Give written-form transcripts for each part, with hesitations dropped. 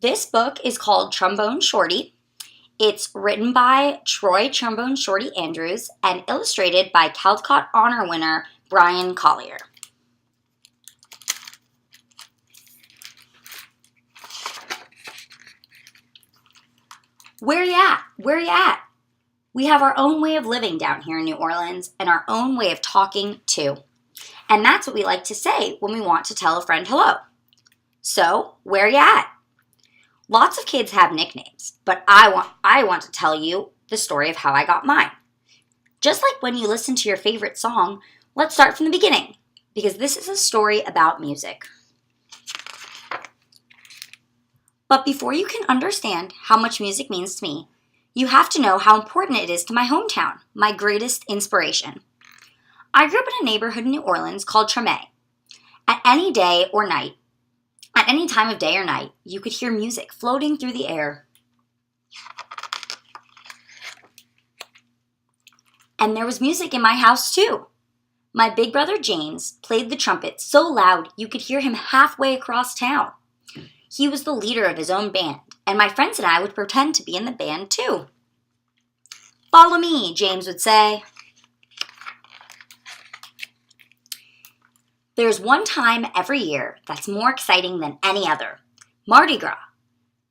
This book is called Trombone Shorty. It's written by Trombone Shorty Andrews and illustrated by Caldecott Honor winner Brian Collier. Where you at? Where you at? We have our own way of living down here in New Orleans and our own way of talking too. And that's what we like to say when we want to tell a friend hello. So, where you at? Lots of kids have nicknames, but I want to tell you the story of how I got mine. Just like when you listen to your favorite song, let's start from the beginning, because this is a story about music. But before you can understand how much music means to me, you have to know how important it is to my hometown, my greatest inspiration. I grew up in a neighborhood in New Orleans called Trombone. At any day or night, at any time of day or night, you could hear music floating through the air. And there was music in my house too. My big brother James played the trumpet so loud you could hear him halfway across town. He was the leader of his own band, and my friends and I would pretend to be in the band too. "Follow me," James would say. There's one time every year that's more exciting than any other: Mardi Gras.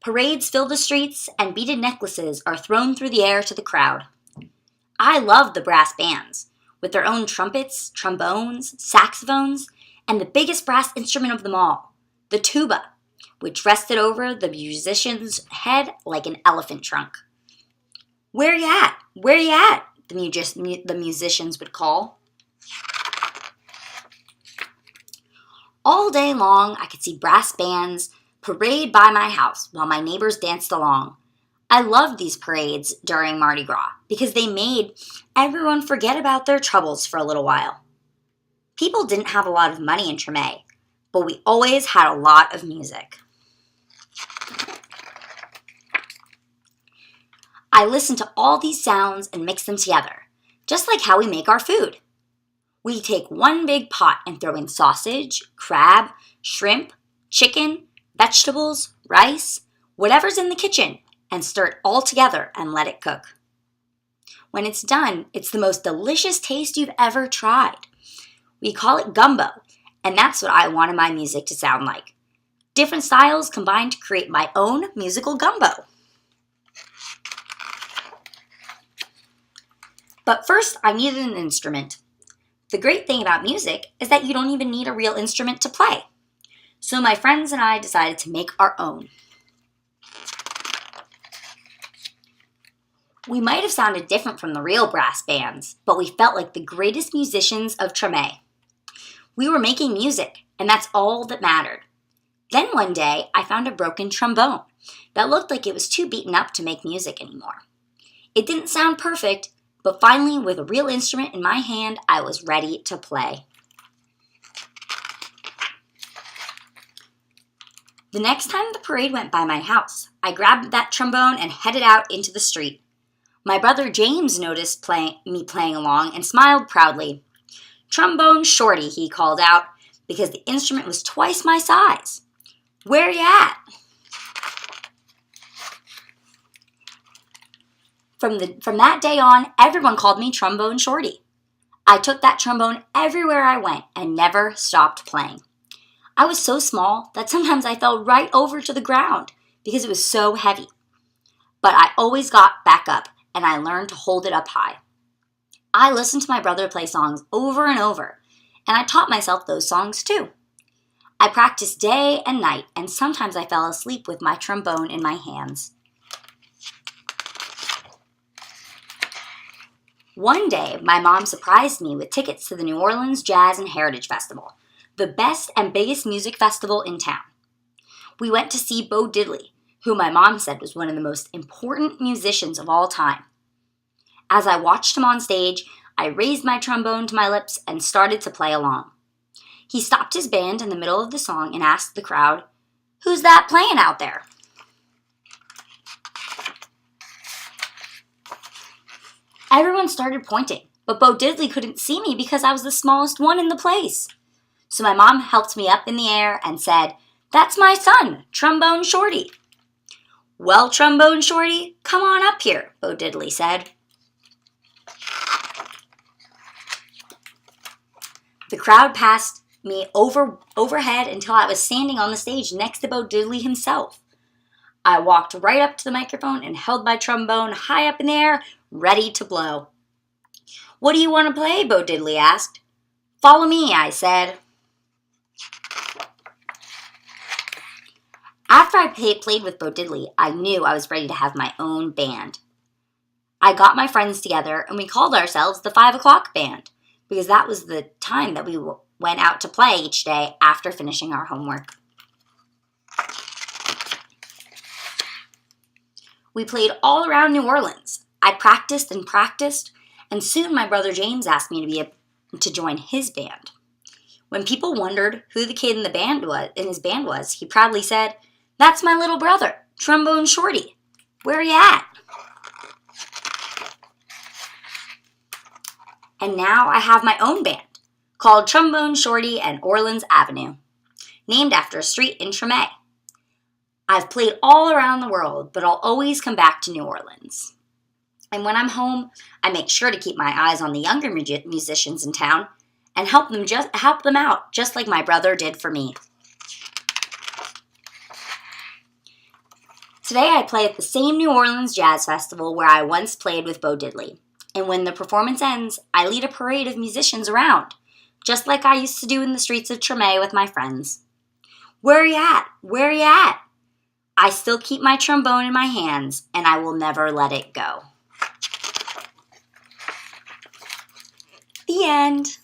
Parades fill the streets and beaded necklaces are thrown through the air to the crowd. I love the brass bands, with their own trumpets, trombones, saxophones, and the biggest brass instrument of them all, the tuba, which rested over the musician's head like an elephant trunk. "Where you at? Where you at?" the musicians would call. All day long, I could see brass bands parade by my house while my neighbors danced along. I loved these parades during Mardi Gras because they made everyone forget about their troubles for a little while. People didn't have a lot of money in Treme, but we always had a lot of music. I listened to all these sounds and mixed them together, just like how we make our food. We take one big pot and throw in sausage, crab, shrimp, chicken, vegetables, rice, whatever's in the kitchen, and stir it all together and let it cook. When it's done, it's the most delicious taste you've ever tried. We call it gumbo, and that's what I wanted my music to sound like. Different styles combined to create my own musical gumbo. But first, I needed an instrument. The great thing about music is that you don't even need a real instrument to play. So my friends and I decided to make our own. We might have sounded different from the real brass bands, but we felt like the greatest musicians of Treme. We were making music, and that's all that mattered. Then one day, I found a broken trombone that looked like it was too beaten up to make music anymore. It didn't sound perfect, but finally, with a real instrument in my hand, I was ready to play. The next time the parade went by my house, I grabbed that trombone and headed out into the street. My brother James noticed me playing along and smiled proudly. "Trombone Shorty," he called out, because the instrument was twice my size. "Where you at?" From that day on, everyone called me Trombone Shorty. I took that trombone everywhere I went and never stopped playing. I was so small that sometimes I fell right over to the ground because it was so heavy. But I always got back up, and I learned to hold it up high. I listened to my brother play songs over and over, and I taught myself those songs too. I practiced day and night, and sometimes I fell asleep with my trombone in my hands. One day, my mom surprised me with tickets to the New Orleans Jazz and Heritage Festival, the best and biggest music festival in town. We went to see Bo Diddley, who my mom said was one of the most important musicians of all time. As I watched him on stage, I raised my trombone to my lips and started to play along. He stopped his band in the middle of the song and asked the crowd, "Who's that playing out there?" Everyone started pointing, but Bo Diddley couldn't see me because I was the smallest one in the place. So my mom helped me up in the air and said, "That's my son, Trombone Shorty." "Well, Trombone Shorty, come on up here," Bo Diddley said. The crowd passed me overhead until I was standing on the stage next to Bo Diddley himself. I walked right up to the microphone and held my trombone high up in the air, ready to blow. "What do you want to play?" Bo Diddley asked. "Follow me," I said. After I played with Bo Diddley, I knew I was ready to have my own band. I got my friends together and we called ourselves the 5 o'clock band because that was the time that we went out to play each day after finishing our homework. We played all around New Orleans. I practiced, and soon my brother James asked me to join his band. When people wondered who the kid in his band was, he proudly said, "That's my little brother, Trombone Shorty. Where you at?" And now I have my own band called Trombone Shorty and Orleans Avenue, named after a street in Treme. I've played all around the world, but I'll always come back to New Orleans. And when I'm home, I make sure to keep my eyes on the younger musicians in town and help them out, just like my brother did for me. Today I play at the same New Orleans Jazz Festival where I once played with Bo Diddley. And when the performance ends, I lead a parade of musicians around, just like I used to do in the streets of Treme with my friends. "Where you at? Where you at?" I still keep my trombone in my hands, and I will never let it go. The end.